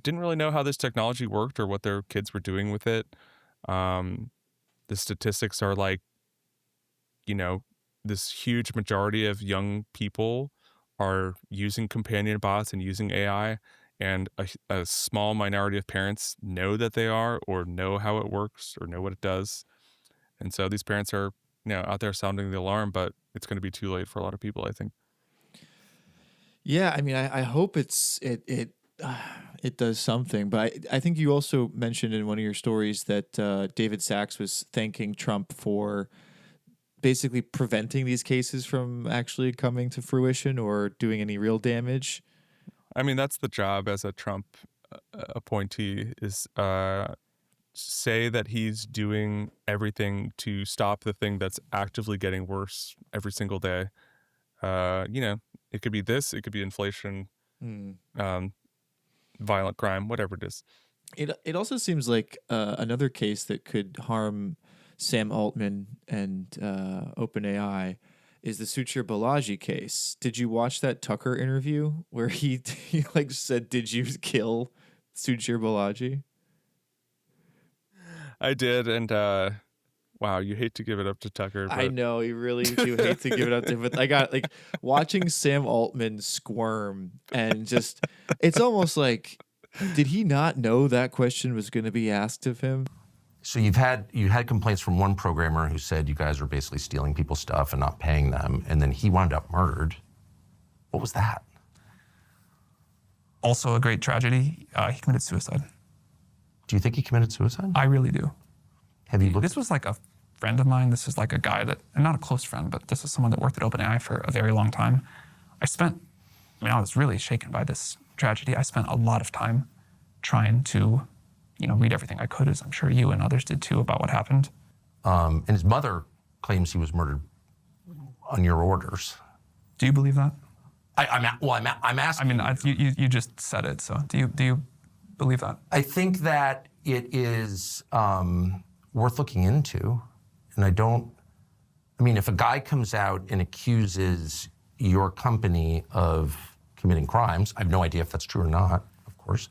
didn't really know how this technology worked or what their kids were doing with it. The statistics are like, this huge majority of young people are using companion bots and using AI, and a small minority of parents know that they are, or know how it works, or know what it does. And so these parents are, out there sounding the alarm, but it's going to be too late for a lot of people, I think. Yeah, I hope it does something. But I think you also mentioned in one of your stories that David Sachs was thanking Trump for basically preventing these cases from actually coming to fruition or doing any real damage. That's the job as a Trump appointee, is say that he's doing everything to stop the thing that's actively getting worse every single day. It could be this, it could be inflation, violent crime, whatever it is. It also seems like another case that could harm Sam Altman and OpenAI is the Suchir Balaji case. Did you watch that Tucker interview where he said, "Did you kill Suchir Balaji?" I did, and wow, you hate to give it up to Tucker. But... I know, you really do hate to give it up to him, but I got watching Sam Altman squirm, and just it's almost like, did he not know that question was going to be asked of him? So you had complaints from one programmer who said you guys are basically stealing people's stuff and not paying them, and then he wound up murdered. What was that? Also a great tragedy. He committed suicide. Do you think he committed suicide? I really do. Have you looked? This was like a friend of mine. This is like a guy that, and not a close friend, but this is someone that worked at OpenAI for a very long time. I was really shaken by this tragedy. I spent a lot of time trying to, read everything I could, as I'm sure you and others did too, about what happened. And his mother claims he was murdered on your orders. Do you believe that? I'm asking. You just said it, so do you believe that? I think that it is worth looking into, and if a guy comes out and accuses your company of committing crimes, I have no idea if that's true or not, of course,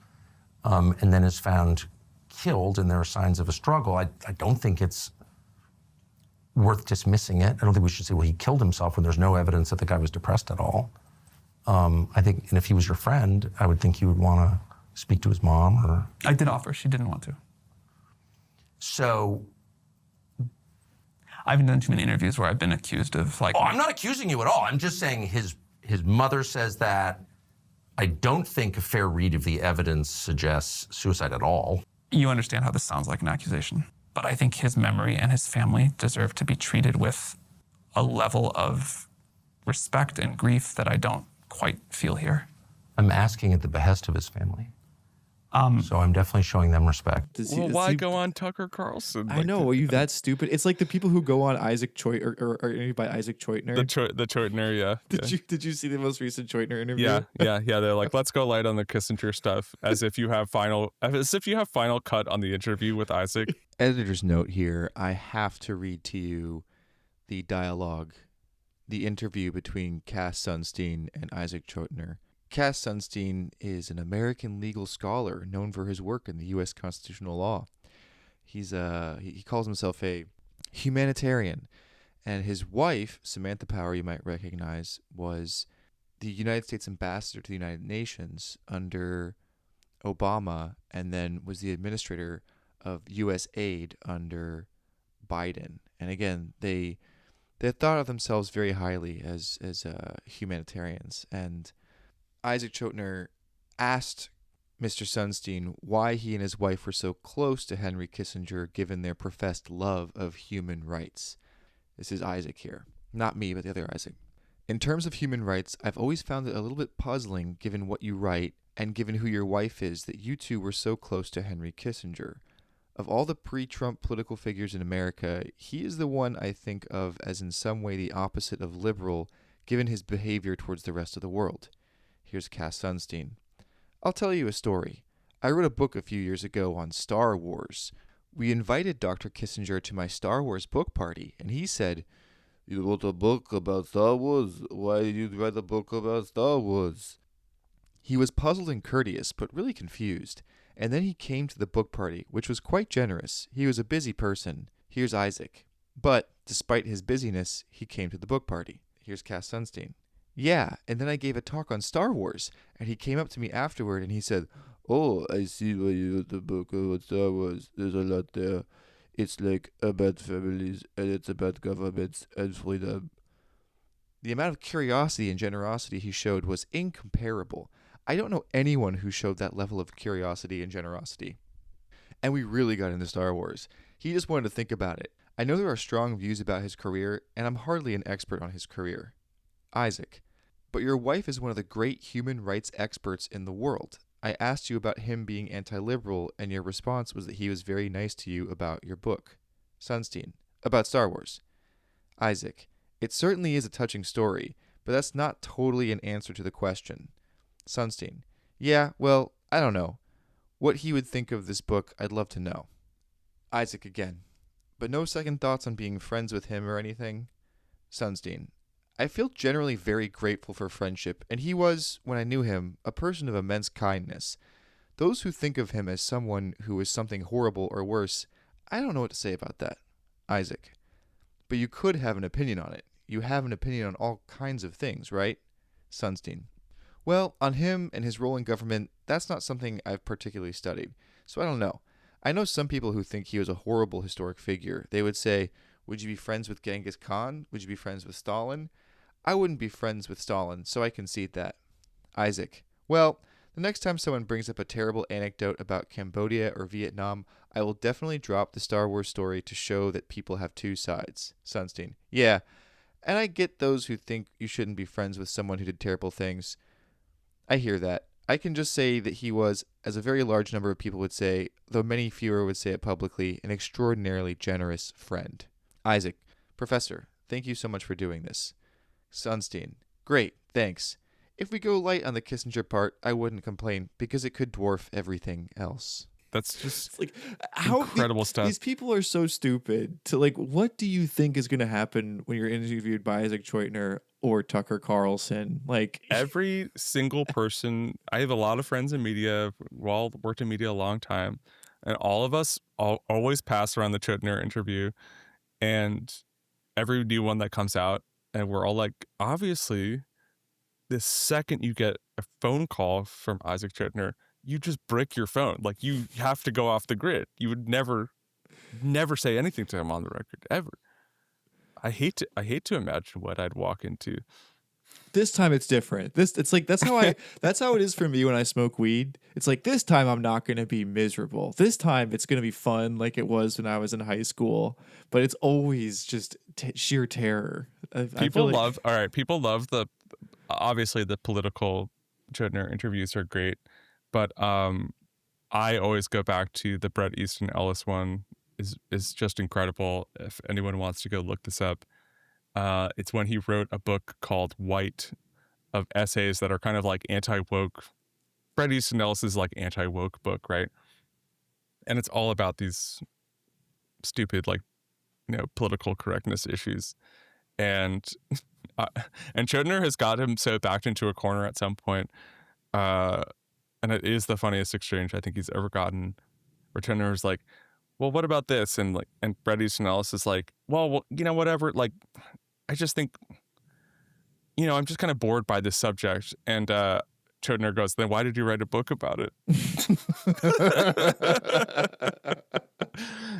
and then is found killed and there are signs of a struggle, I don't think it's worth dismissing it. I don't think we should say, well, he killed himself when there's no evidence that the guy was depressed at all. I think, and if he was your friend, I would think you would want to speak to his mom or... I did offer, she didn't want to. So... I haven't done too many interviews where I've been accused of Oh, I'm not accusing you at all. I'm just saying his mother says that. I don't think a fair read of the evidence suggests suicide at all. You understand how this sounds like an accusation, but I think his memory and his family deserve to be treated with a level of respect and grief that I don't quite feel here. I'm asking at the behest of his family. So I'm definitely showing them respect. Why go on Tucker Carlson? I know. Are you that stupid? It's like the people who go on Isaac Choit or interviewed by Isaac Choitner. The Choitner, yeah. Did you see the most recent Choitner interview? Yeah. They're like, let's go light on the Kissinger stuff, as if you have final cut on the interview with Isaac. Editor's note here: I have to read to you the dialogue, the interview between Cass Sunstein and Isaac Choitner. Cass Sunstein is an American legal scholar known for his work in the U.S. constitutional law. He calls himself a humanitarian, and his wife, Samantha Power, you might recognize, was the United States ambassador to the United Nations under Obama, and then was the administrator of U.S. aid under Biden. And again, they thought of themselves very highly as humanitarians. And Isaac Choitner asked Mr. Sunstein why he and his wife were so close to Henry Kissinger given their professed love of human rights. This is Isaac here. Not me, but the other Isaac. In terms of human rights, I've always found it a little bit puzzling, given what you write and given who your wife is, that you two were so close to Henry Kissinger. Of all the pre-Trump political figures in America, he is the one I think of as in some way the opposite of liberal, given his behavior towards the rest of the world. Here's Cass Sunstein. I'll tell you a story. I wrote a book a few years ago on Star Wars. We invited Dr. Kissinger to my Star Wars book party, and he said, "You wrote a book about Star Wars? Why did you write a book about Star Wars?" He was puzzled and courteous, but really confused. And then he came to the book party, which was quite generous. He was a busy person. Here's Isaac. But, despite his busyness, he came to the book party. Here's Cass Sunstein. Yeah, and then I gave a talk on Star Wars, and he came up to me afterward and he said, "Oh, I see why you wrote the book about Star Wars. There's a lot there. It's like about families, and it's about governments and freedom." The amount of curiosity and generosity he showed was incomparable. I don't know anyone who showed that level of curiosity and generosity. And we really got into Star Wars. He just wanted to think about it. I know there are strong views about his career, and I'm hardly an expert on his career. Isaac. But your wife is one of the great human rights experts in the world. I asked you about him being anti-liberal, and your response was that he was very nice to you about your book. Sunstein. About Star Wars. Isaac. It certainly is a touching story, but that's not totally an answer to the question. Sunstein. Yeah, well, I don't know. What he would think of this book, I'd love to know. Isaac again. But no second thoughts on being friends with him or anything? Sunstein. I feel generally very grateful for friendship, and he was, when I knew him, a person of immense kindness. Those who think of him as someone who is something horrible or worse, I don't know what to say about that. Isaac. But you could have an opinion on it. You have an opinion on all kinds of things, right? Sunstein. Well, on him and his role in government, that's not something I've particularly studied, so I don't know. I know some people who think he was a horrible historic figure. They would say, would you be friends with Genghis Khan? Would you be friends with Stalin? I wouldn't be friends with Stalin, so I concede that. Isaac. Well, the next time someone brings up a terrible anecdote about Cambodia or Vietnam, I will definitely drop the Star Wars story to show that people have two sides. Sunstein. Yeah, and I get those who think you shouldn't be friends with someone who did terrible things. I hear that. I can just say that he was, as a very large number of people would say, though many fewer would say it publicly, an extraordinarily generous friend. Isaac. Professor, thank you so much for doing this. Sunstein. Great, thanks. If we go light on the Kissinger part, I wouldn't complain, because it could dwarf everything else. That's just It's like, how incredible stuff. These people are so stupid. To like, what do you think is going to happen when you're interviewed by Isaac Choitner or Tucker Carlson? Like Every single person, I have a lot of friends in media. We all worked in media a long time, and all of us always pass around the Choitner interview, and every new one that comes out, and we're all like, obviously, the second you get a phone call from Isaac Choitner, you just brick your phone. Like, you have to go off the grid. You would never say anything to him on the record, ever. I hate to imagine what I'd walk into. this time it's different. It's like that's how it is for me when I smoke weed. It's like this time I'm not going to be miserable. This time it's going to be fun like it was when I was in high school, but it's always just sheer terror. People love obviously the political Choitner interviews are great, but I always go back to the Bret Easton Ellis one is just incredible. If anyone wants to go look this up, it's when he wrote a book called White, of essays that are kind of like anti-woke. Bret Easton Ellis is like anti-woke book, right? And it's all about these stupid, like, political correctness issues. And Choitner has got him so backed into a corner at some point. And it is the funniest exchange I think he's ever gotten. Where Choitner is like, well, what about this? And Bret Easton Ellis is like, well, whatever. Like, I just think, I'm just kind of bored by this subject. And Choitner goes, then why did you write a book about it?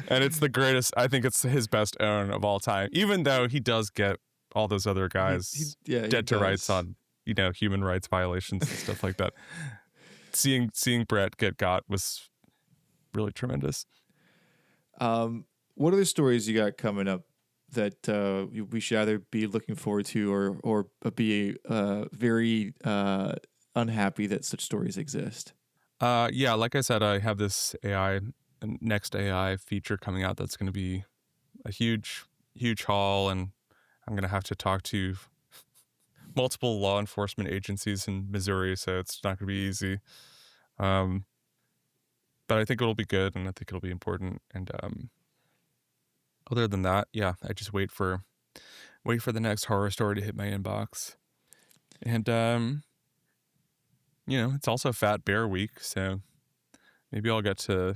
And it's the greatest. I think it's his best own of all time, even though he does get all those other guys dead to rights on, human rights violations and stuff like that. Seeing Bret get got was really tremendous. What other stories you got coming up that we should either be looking forward to or be very unhappy that such stories exist? Yeah, like I said, I have this next AI feature coming out that's going to be a huge haul, and I'm going to have to talk to multiple law enforcement agencies in Missouri, so it's not going to be easy. But I think it'll be good, and I think it'll be important. And other than that, yeah, I just wait for the next horror story to hit my inbox. And it's also Fat Bear Week, so maybe I'll get to,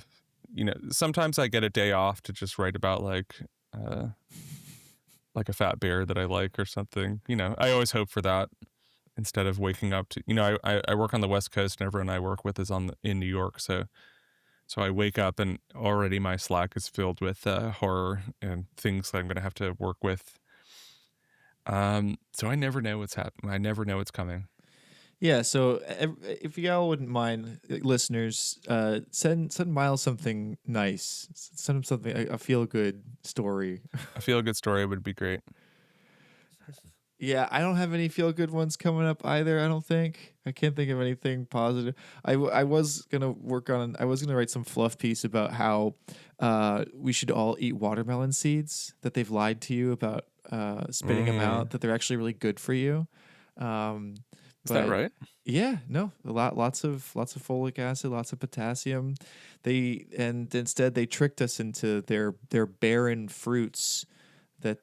sometimes I get a day off to just write about like a fat bear that I like or something. I always hope for that instead of waking up to, I work on the West Coast and everyone I work with is in New York, so I wake up and already my Slack is filled with horror and things that I'm going to have to work with. So I never know what's happening. I never know what's coming. Yeah, so if y'all wouldn't mind, listeners, send Miles something nice. Send him something, a feel-good story. A feel-good story would be great. Yeah, I don't have any feel-good ones coming up either, I don't think. I can't think of anything positive. I was going to write some fluff piece about how we should all eat watermelon seeds, that they've lied to you about spitting them out, that they're actually really good for you. Is that right? Yeah, no, lots of folic acid, lots of potassium. Instead they tricked us into their barren fruits that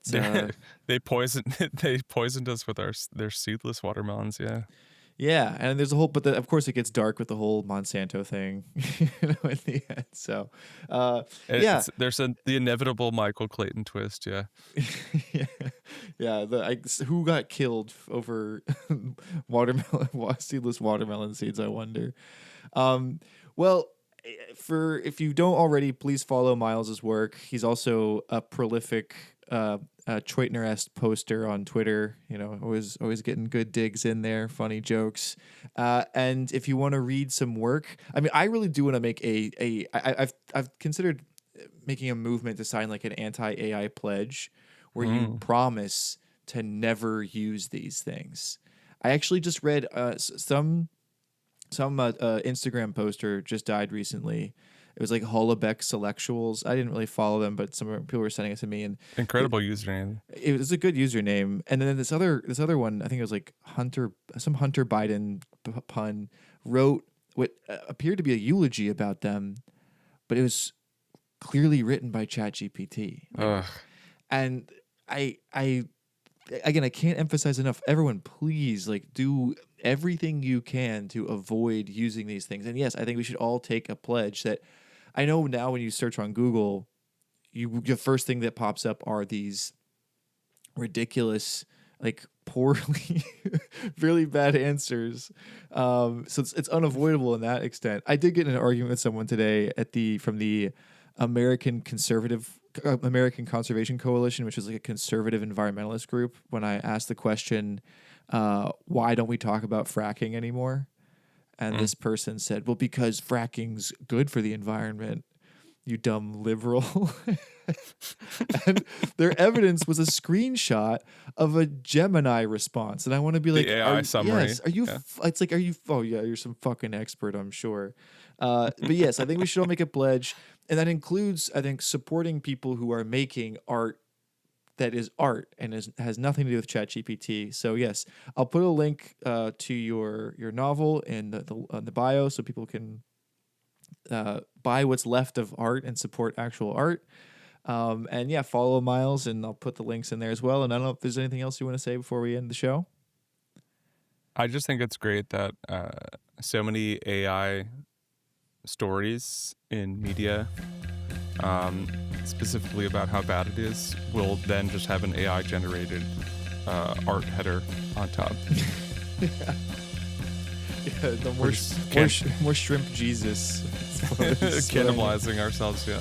they poisoned us with their seedless watermelons. Yeah. Yeah, and there's a whole, but of course it gets dark with the whole Monsanto thing, in the end. So, there's the inevitable Michael Clayton twist. Yeah, who got killed over seedless watermelon seeds? I wonder. Well, if you don't already, please follow Miles's work. He's also a prolific Choitner-esque poster on Twitter, always getting good digs in there, funny jokes. And if you want to read some work, I mean, I really do want to make I've considered making a movement to sign like an anti-AI pledge where you promise to never use these things. I actually just read some Instagram poster just died recently. It was like Holobeck Selectuals. I didn't really follow them, but some people were sending it to me, and incredible username. It was a good username. And then this other one, I think it was like Hunter Biden pun, wrote what appeared to be a eulogy about them, but it was clearly written by ChatGPT. And I can't emphasize enough. Everyone, please do everything you can to avoid using these things. And yes, I think we should all take a pledge that. I know now when you search on Google, the first thing that pops up are these ridiculous, poorly, really bad answers. So it's unavoidable in that extent. I did get in an argument with someone today from the American Conservation Coalition, which is like a conservative environmentalist group, when I asked the question, why don't we talk about fracking anymore? And this person said, well, because fracking's good for the environment, you dumb liberal. And their evidence was a screenshot of a Gemini response. And I want to be like, the AI summary. Yes, are you, it's like, are you, oh yeah, you're some fucking expert, I'm sure. But yes, I think we should all make a pledge. And that includes, I think, supporting people who are making art that is art and has nothing to do with ChatGPT. So yes, I'll put a link to your novel in the bio so people can buy what's left of art and support actual art. And yeah, follow Miles, and I'll put the links in there as well. And I don't know if there's anything else you want to say before we end the show. I just think it's great that so many AI stories in media, specifically about how bad it is, will then just have an AI generated art header on top. Yeah, the more shrimp Jesus. Cannibalizing ourselves, yeah.